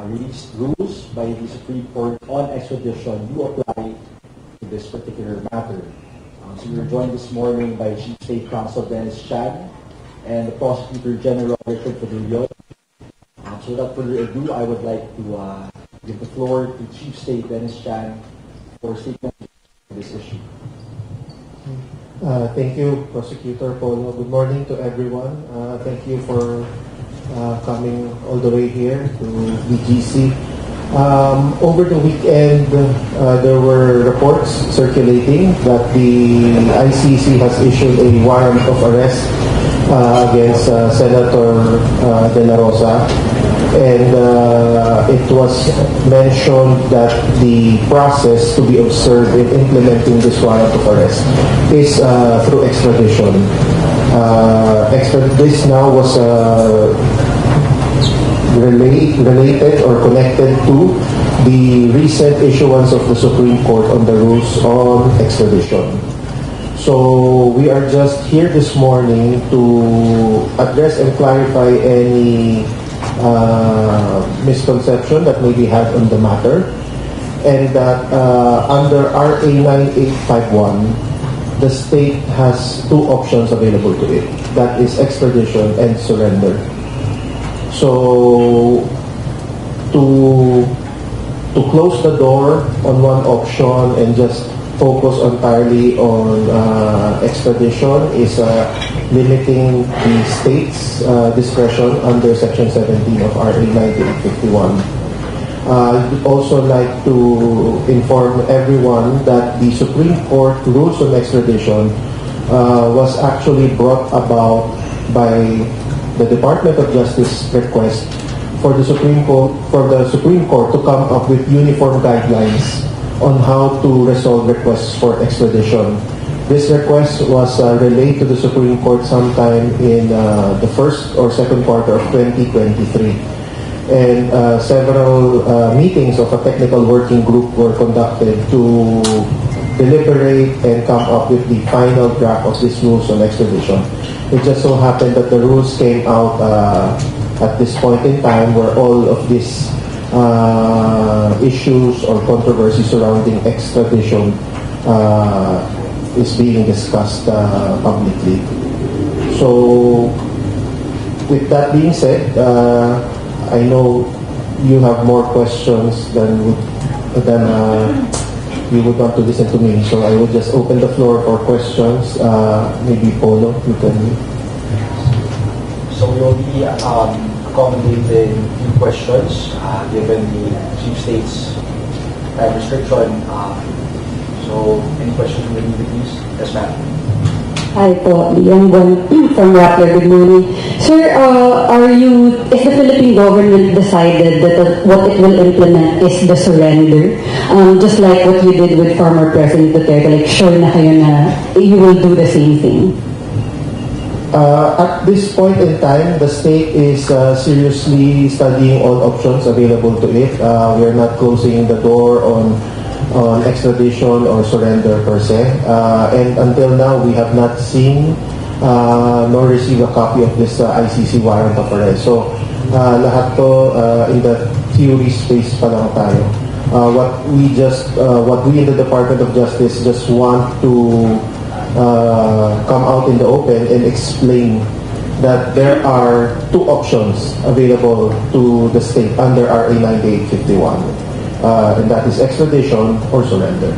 released rules by the Supreme Court on extradition do apply to this particular matter. So we were joined this morning by Chief State Counsel Dennis Chan and the Prosecutor General Richard Padullo. So without further ado, I would like to give the floor to Chief State Dennis Chan for statement on this issue. Thank you, Prosecutor Polo. Good morning to everyone. Thank you for coming all the way here to BGC. Over the weekend, there were reports circulating that the ICC has issued a warrant of arrest against Senator De La Rosa, and it was mentioned that the process to be observed in implementing this warrant of arrest is through extradition. This now was related or connected to the recent issuance of the Supreme Court on the rules on extradition. So we are just here this morning to address and clarify any misconception that may be had on the matter, and that under RA 9851, the state has two options available to it. That is extradition and surrender. So to close the door on one option and just focus entirely on extradition is limiting the state's discretion under Section 17 of RA 9851. I'd also like to inform everyone that the Supreme Court rules on extradition was actually brought about by the Department of Justice request for the Supreme Court to come up with uniform guidelines on how to resolve requests for extradition. This request was relayed to the Supreme Court sometime in the first or second quarter of 2023. And several meetings of a technical working group were conducted to deliberate and come up with the final draft of these rules on extradition. It just so happened that the rules came out at this point in time where all of these issues or controversy surrounding extradition is being discussed publicly. So, with that being said, I know you have more questions than you would want to listen to me. So I will just open the floor for questions. Maybe Polo, you can. So we will be accommodating few questions given the Chief State's time restriction. So any questions from the media, please? Yes, ma'am. Hi po, Liam from Rappler. Good morning. Sir, is the Philippine government decided that what it will implement is the surrender? Just like what you did with former President Duterte, like sure na kayo na you will do the same thing? At this point in time, the state is seriously studying all options available to it. We are not closing the door on extradition or surrender per se. And until now, we have not seen nor received a copy of this ICC warrant of arrest. So, lahat to in the theory space pa lang tayo. What we in the Department of Justice just want to come out in the open and explain that there are two options available to the state under RA 9851. And that is extradition or surrender.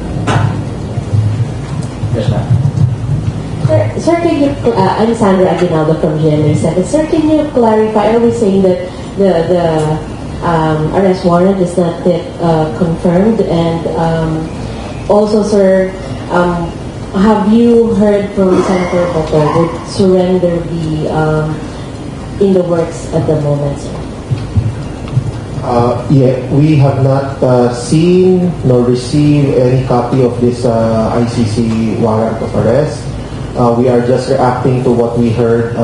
Yes, ma'am. Sir, can you, I'm Sandra Aguinaldo from GMA 7. Sir, can you clarify, are we saying that the arrest warrant is not yet confirmed? And also, sir, have you heard from Senator Boto, would surrender be in the works at the moment, sir? Yeah, we have not seen nor received any copy of this ICC warrant of arrest. We are just reacting to what we heard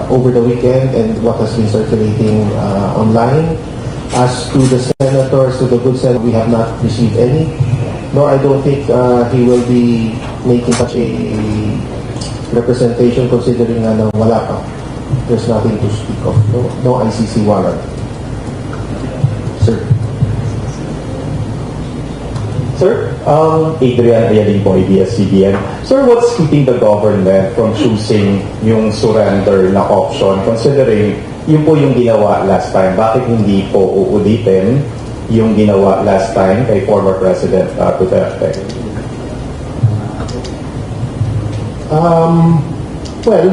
over the weekend and what has been circulating online. As to the senators, to the good senator, we have not received any. Nor I don't think he will be making such a representation considering na wala pa. There's nothing to speak of. No ICC warrant. Sir. Sir, Adrian Ayaling po, ABS-CBN. Sir, what's keeping the government from choosing yung surrender na option considering yun po yung ginawa last time? Bakit hindi po uulitin yung ginawa last time kay former President Duterte? Well,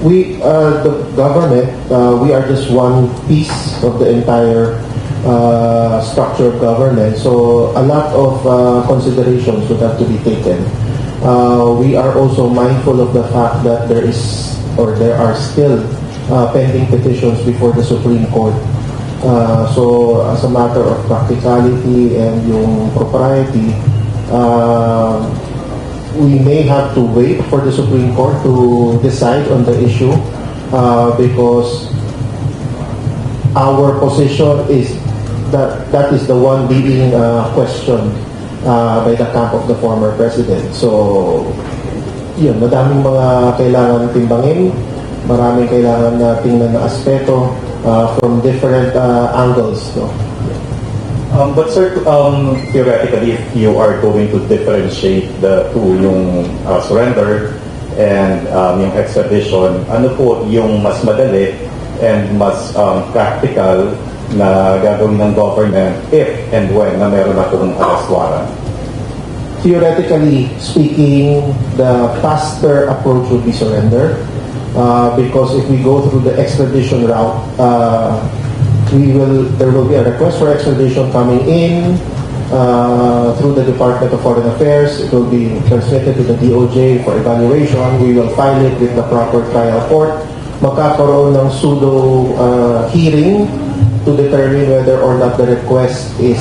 we, the government, we are just one piece of the entire structure of government. So a lot of considerations would have to be taken. We are also mindful of the fact that there is or there are still pending petitions before the Supreme Court. So as a matter of practicality and yung propriety, we may have to wait for the Supreme Court to decide on the issue because our position is that is the one being questioned by the camp of the former president. So, yun, madaming mga kailangan timbangin, maraming kailangan na tingnan na aspeto from different angles. No? But sir, theoretically, if you are going to differentiate the two, yung surrender and yung extradition, ano po yung mas madali and mas practical na gagawin ng government if and when na meron na pong arrest warrant? Theoretically speaking, the faster approach would be surrender because if we go through the extradition route, there will be a request for extradition coming in through the Department of Foreign Affairs. It will be transmitted to the DOJ for evaluation. We will file it with the proper trial court. Magkakaroon ng pseudo hearing to determine whether or not the request is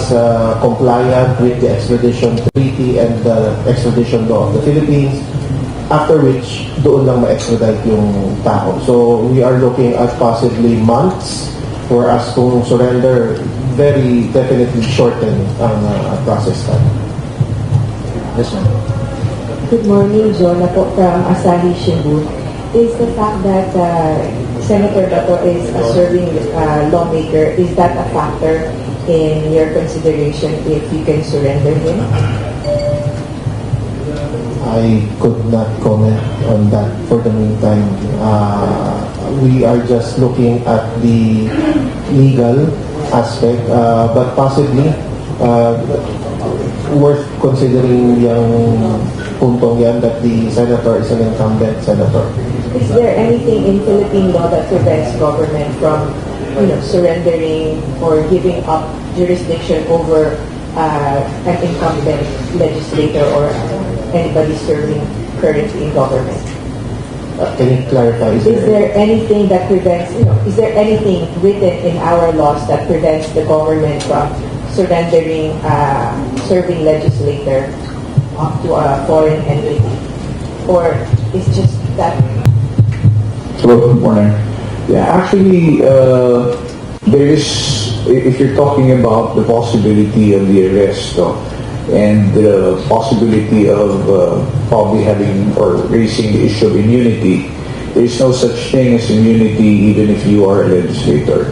compliant with the extradition treaty and the extradition law of the Philippines, after which doon lang ma-extradite yung tao. So we are looking at possibly months for us to surrender, very definitely shorten ang process time. Yes, ma'am. Good morning, Jonah po from Asahi Shimbun. Is the fact that Senator Bato is a serving lawmaker, is that a factor in your consideration if you can surrender him? I could not comment on that for the meantime. We are just looking at the legal aspect, but possibly worth considering yung puntong yan that the senator is an incumbent senator. Is there anything in Philippine law that prevents government from, surrendering or giving up jurisdiction over an incumbent legislator or anybody serving currently in government? Can you clarify? Is there anything that prevents, is there anything written in our laws that prevents the government from surrendering serving legislator to a foreign entity? Or is just that? Hello, good morning. Yeah, actually, there is, if you're talking about the possibility of the arrest and the possibility of probably having or raising the issue of immunity, there is no such thing as immunity even if you are a legislator.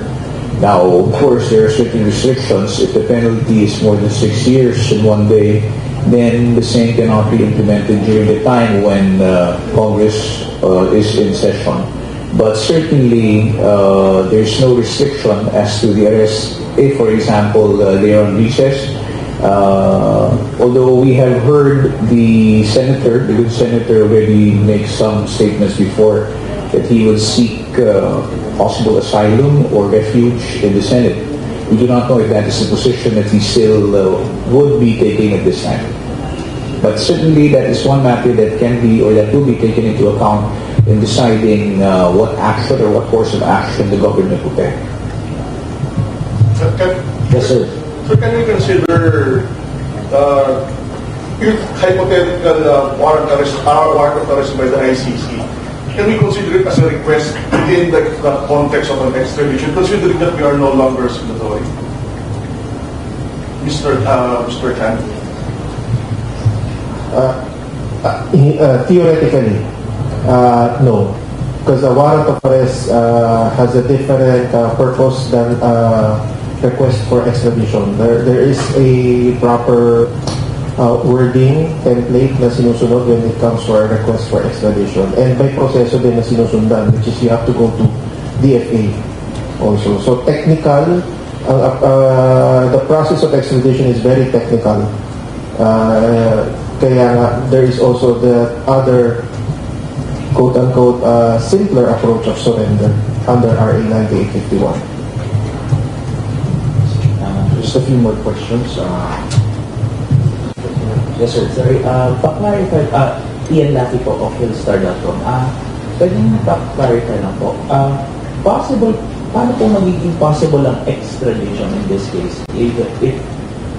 Now, of course, there are certain restrictions. If the penalty is more than 6 years in one day, then the same cannot be implemented during the time when Congress is in session. But certainly, there's no restriction as to the arrest if, for example, they are on recess. Although we have heard the good senator already make some statements before that he will seek possible asylum or refuge in the Senate. We do not know if that is the position that he still would be taking at this time. But certainly that is one matter that can be or that will be taken into account in deciding what action or what course of action the government will take. Yes, sir. So can we consider if hypothetical warrant of arrest by the ICC, can we consider it as a request within the context of an extradition, considering that we are no longer signatory? Mr. Chan? Theoretically, no. Because the warrant of arrest has a different purpose than request for extradition. There is a proper wording template na sinusunod when it comes to our request for extradition. And may proseso din na sinusundan, which is you have to go to DFA also. So technical, the process of extradition is very technical. Kaya nga, there is also the other quote-unquote simpler approach of surrender under RA 9851. Just a few more questions. Yes, sir. Sorry, pa-clarify, Ian Lafi po of Philstar.com. Pwede nyo pa-clarify lang po. Possible, paano po magiging possible ang extradition in this case if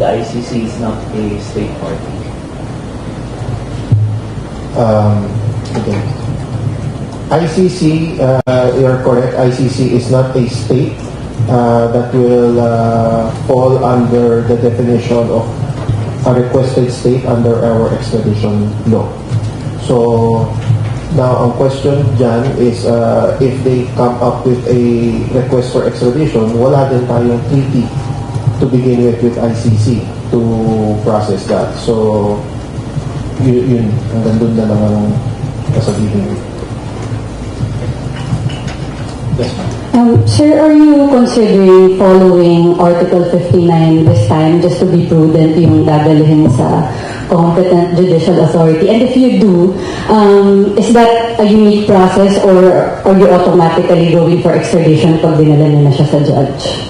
the ICC is not a state party? Okay. ICC, you're correct, ICC is not a state that will fall under the definition of a requested state under our extradition law. So, now ang question dyan is if they come up with a request for extradition, wala din tayong treaty to begin with ICC to process that. So, yun hanggang doon na lang ang kasabihin. Yes, ma'am. Sir, are you considering following Article 59 this time just to be prudent yung dadalhin sa competent judicial authority? And if you do, is that a unique process or are you automatically going for extradition pag dinala na siya sa judge?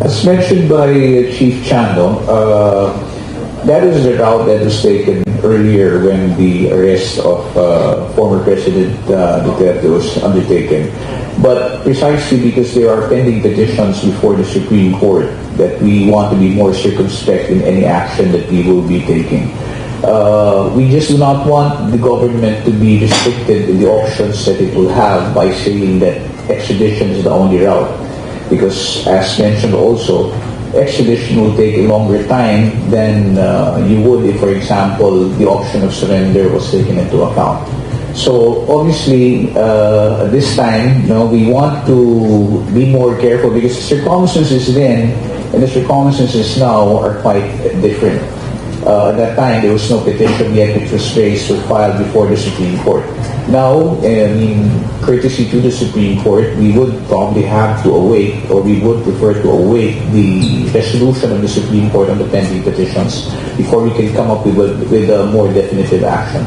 As mentioned by Chief Chando, that is the route that was taken earlier when the arrest of former President Duterte was undertaken. But precisely because there are pending petitions before the Supreme Court that we want to be more circumspect in any action that we will be taking. We just do not want the government to be restricted in the options that it will have by saying that extradition is the only route. Because as mentioned also, extradition will take a longer time than you would if, for example, the option of surrender was taken into account. So obviously, this time, we want to be more careful because the circumstances then and the circumstances now are quite different. At that time, there was no petition yet which was raised or filed before the Supreme Court. Now, courtesy to the Supreme Court, we would probably have to await, or we would prefer to await the resolution of the Supreme Court on the pending petitions before we can come up with a more definitive action.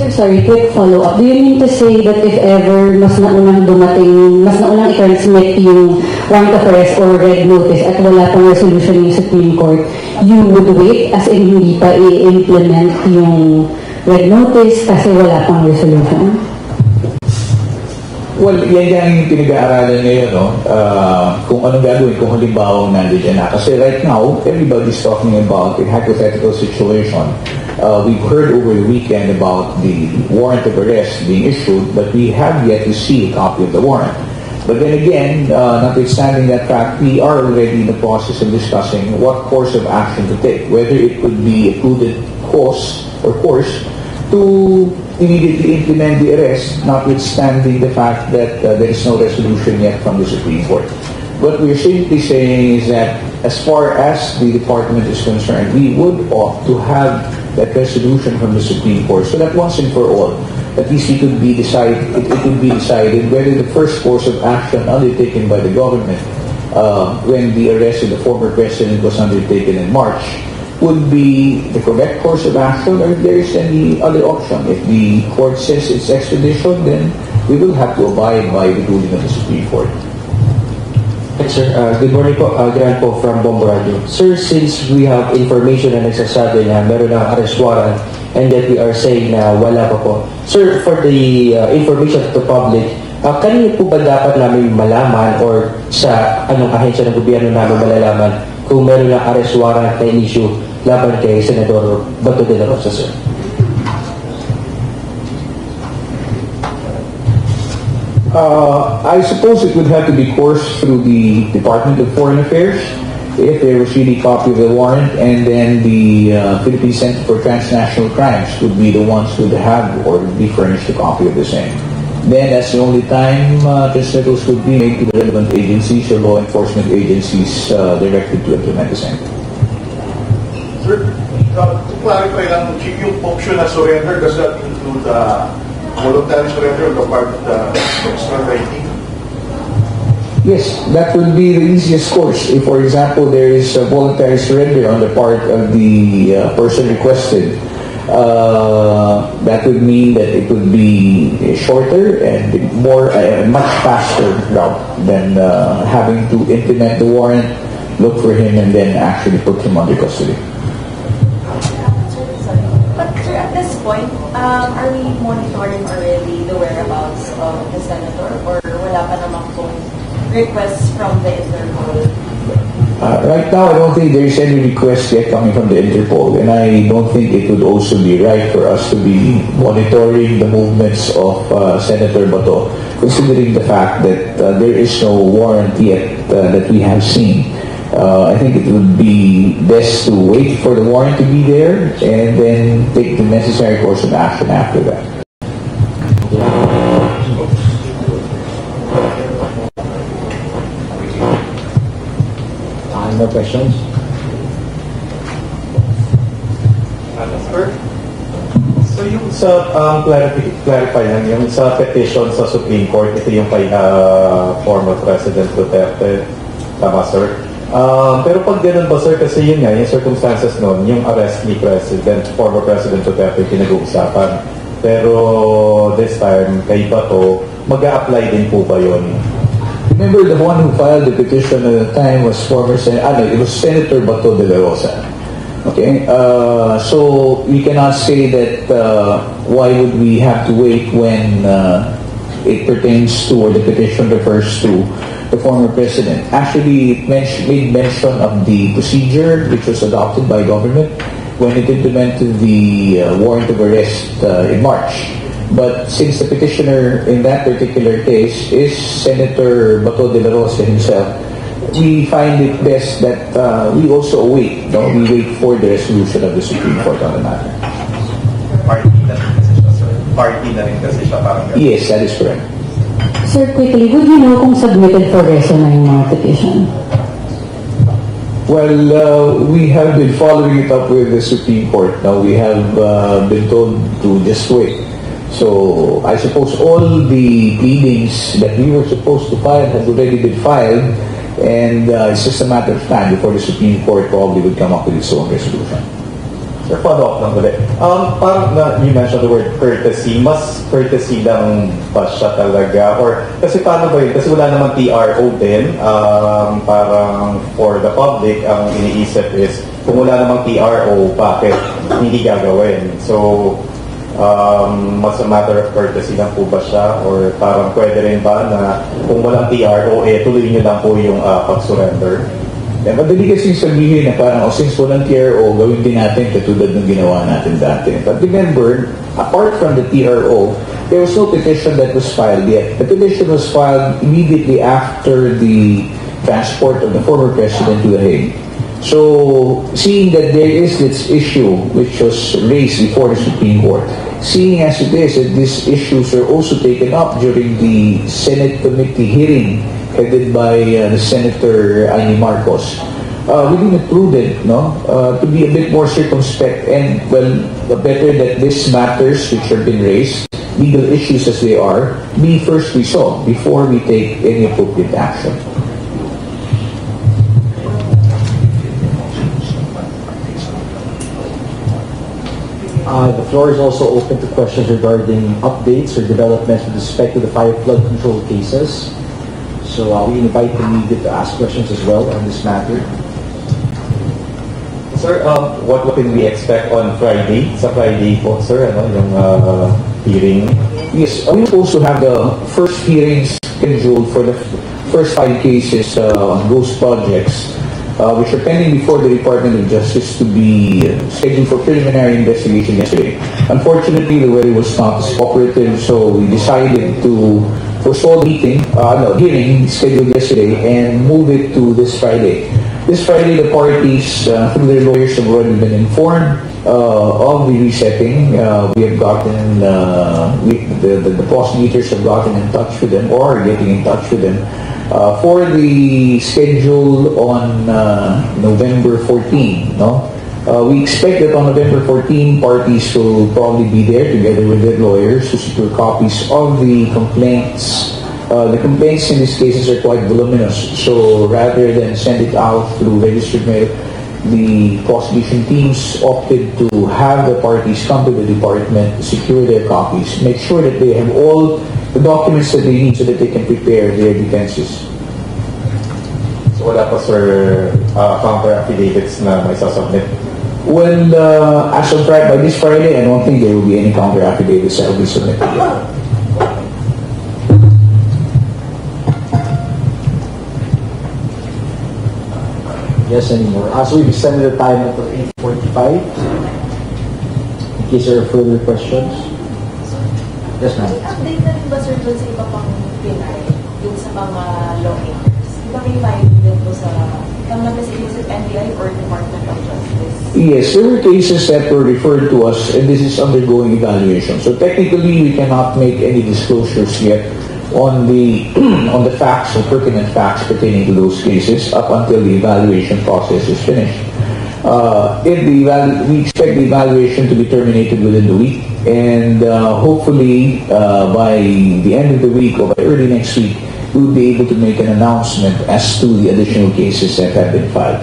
Sir, sorry, quick follow-up. Do you mean to say that if ever mas naunang dumating, mas naunang i-transmit yung warrant of arrest or red notice at wala pang resolution yung Supreme Court, you would wait as in hindi pa i-implement yung red notice kasi wala pang resolution? Well, yan yung pinag-aaralan ngayon, no? Kung anong gagawin kung halimbawa nandiyan na. Kasi right now, everybody's talking about a hypothetical situation. We've heard over the weekend about the warrant of arrest being issued, but we have yet to see a copy of the warrant. But then again, notwithstanding that fact, we are already in the process of discussing what course of action to take, whether it could be a prudent course to immediately implement the arrest, notwithstanding the fact that there is no resolution yet from the Supreme Court. What we're simply saying is that as far as the department is concerned, we would ought to have that resolution from the Supreme Court so that once and for all, at least it could be decided whether the first course of action undertaken by the government when the arrest of the former president was undertaken in March would be the correct course of action, or if there is any other option. If the court says it's extradition, then we will have to abide by the ruling of the Supreme Court. Yes, sir. Good morning po. Grant po from Bombo Radio. Sir, since we have information na nagsasabi na meron ng arrest warrant and that we are saying na wala pa po. Sir, for the information to the public, kanino po ba dapat namin malaman or sa anong ahensya ng gobyerno namin malalaman kung meron ng arrest warrant na in-issue laban kay Senador Bato de la Rosa, sir? I suppose it would have to be coursed through the Department of Foreign Affairs if they receive a copy of the warrant, and then the Philippine Center for Transnational Crimes would be the ones who would have or be furnished a copy of the same. then that's the only time transmittals would be made to the relevant agencies or law enforcement agencies directed to implement the same. Sir, to clarify lang, yung option na surrender, does that include voluntary surrender on the part of the extraditing? Yes, that would be the easiest course. If, for example, there is a voluntary surrender on the part of the person requested, that would mean that it would be shorter and more, much faster route than having to implement the warrant, look for him, and then actually put him under custody. But sir, at this point, are we monitoring already the whereabouts of the senator, or wala pa namang pong requests from the Interpol? Right now, I don't think there is any request yet coming from the Interpol, and I don't think it would also be right for us to be monitoring the movements of Senator Bato, considering the fact that there is no warrant yet that we have seen. I think it would be best to wait for the warrant to be there and then take the necessary course of action after that. No questions? Sir? So yung sa clarify lang, yung sa petition sa Supreme Court, ito yung kay former President Duterte, tama sir? Pero pag ganun ba sir, kasi yun nga, yung circumstances noon, yung arrest ni former President Duterte pinag-uusapan. Pero this time, kay Bato, mag-a-apply din po ba yun? Remember, the one who filed the petition at the time was it was Senator Bato de la Rosa. Okay, so we cannot say that why would we have to wait when it pertains to, or the petition refers to, the former president. Actually, it made mention of the procedure which was adopted by government when it implemented the warrant of arrest in March. But since the petitioner in that particular case is Senator Bato de la Rosa himself, we find it best that we also wait. No? We wait for the resolution of the Supreme Court on the matter. Party na rin kasi siya, sir. Party na rin kasi siya, parang ganun. Yes, that is correct. Sir, quickly, would you know kung submitted for reso na yung mga petition? Well, we have been following it up with the Supreme Court. Now, we have been told to just wait. So, I suppose all the pleadings that we were supposed to file had already been filed, and it's just a matter of time before the Supreme Court probably would come up with its own resolution. Sir, follow-up lang ulit. Parang you mentioned the word courtesy. Mas courtesy lang ba siya talaga? Or, kasi paano ba yun? Kasi wala namang TRO din. Parang for the public, ang iniisip is, kung wala namang TRO, bakit hindi gagawin? So, mas a matter of courtesy lang po ba siya? Or parang pwede rin ba na kung walang TRO, tuloy niyo lang po yung pag-surrender? Madali kasi sabihin na parang, since walang TRO, gawin din natin katulad ng ginawa natin dati. But remember, apart from the TRO, there was no petition that was filed yet. The petition was filed immediately after the transport of the former president to The Hague. So, seeing that there is this issue which was raised before the Supreme Court, seeing as it is that these issues are also taken up during the Senate committee hearing headed by the Senator Amy Marcos, we deem it prudent, to be a bit more circumspect and, well, better that these matters which have been raised, legal issues as they are, be first resolved before we take any appropriate action. The floor is also open to questions regarding updates or developments with respect to the fire flood control cases. So we invite the media to ask questions as well on this matter. Sir, what can we expect on Friday? Sa Friday po, sir, yung hearing? Yes, we also have the first hearings scheduled for the first 5 cases on those projects, which are pending before the Department of Justice to be scheduled for preliminary investigation yesterday. Unfortunately, the weather was not as cooperative, so we decided to postpone the hearing scheduled yesterday and move it to this Friday. This Friday, the parties, through their lawyers, have already been informed of the resetting. We have gotten, the prosecutors have gotten in touch with them or are getting in touch with them for the schedule on November 14. No? We expect that on November 14, parties will probably be there together with their lawyers to secure copies of the complaints. The complaints in these cases are quite voluminous, so rather than send it out through registered mail, the prosecution teams opted to have the parties come to the department to secure their copies, make sure that they have all the documents that they need so that they can prepare their defenses. So wala pa, sir, counter affidavits na may sasubmit? Well, as of by this Friday, I don't think there will be any counter affidavits that will be submitted yet. Yes, anymore. So we've extended the time until 8:45. In case there are further questions. Yes, ma'am. Update na rin ba, sir, doon sa iba pang Pinay, yung sa mga lawmakers? Di ba may filing din po sa, ang nag-message sa NBI or Department of Justice? Yes, there were cases that were referred to us, and this is undergoing evaluation. So technically, we cannot make any disclosures yet on the on the facts or pertinent facts pertaining to those cases up until the evaluation process is finished. We expect the evaluation to be terminated within the week, and hopefully by the end of the week or by early next week, we will be able to make an announcement as to the additional cases that have been filed.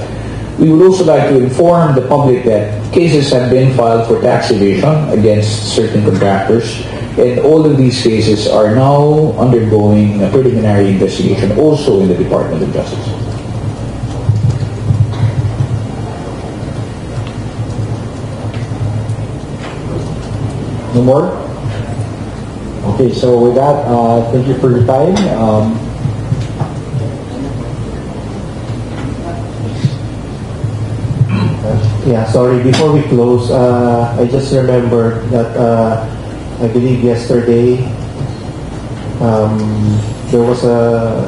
We would also like to inform the public that cases have been filed for tax evasion against certain contractors, and all of these cases are now undergoing a preliminary investigation also in the Department of Justice. No more? Okay, so with that, thank you for your time. Yeah, sorry, before we close, I just remembered that I believe yesterday there was a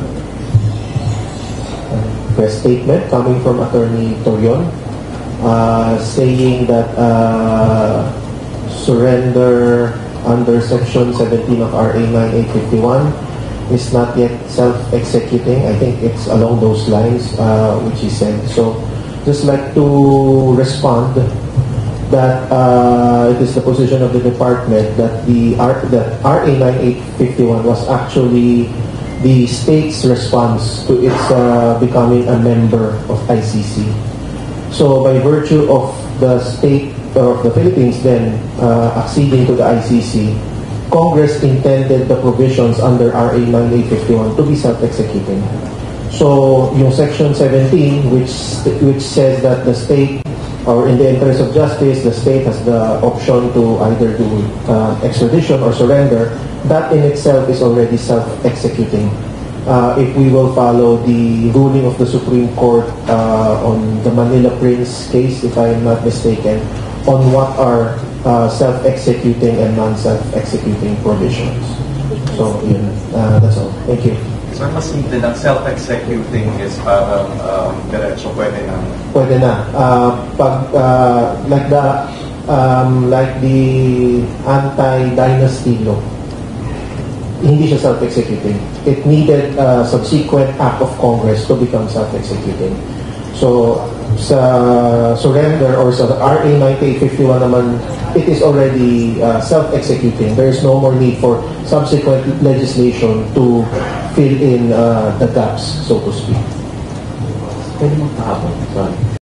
press statement coming from Attorney Torion saying that surrender under Section 17 of RA 9851 is not yet self-executing. I think it's along those lines which he said. So just like to respond that it is the position of the department that that RA 9851 was actually the state's response to its becoming a member of ICC. So by virtue of the state of the Philippines then acceding to the ICC, Congress intended the provisions under RA 9851 to be self-executing. So yung Section 17 which says that the state, or in the interest of justice, the state has the option to either do extradition or surrender, that in itself is already self-executing. If we will follow the ruling of the Supreme Court on the Manila Prince case, if I am not mistaken, on what are self-executing and non-self-executing provisions. So, yun, that's all. Thank you. So, mas simple ng self-executing is parang diretso pwede na? Pwede na. Like the anti-dynasty law, hindi siya self-executing. It needed a subsequent act of Congress to become self-executing. So, sa surrender or sa RA 9851 naman, it is already self-executing. There is no more need for subsequent legislation to fill in the gaps, so to speak. Pwede mo kahapon. Sorry.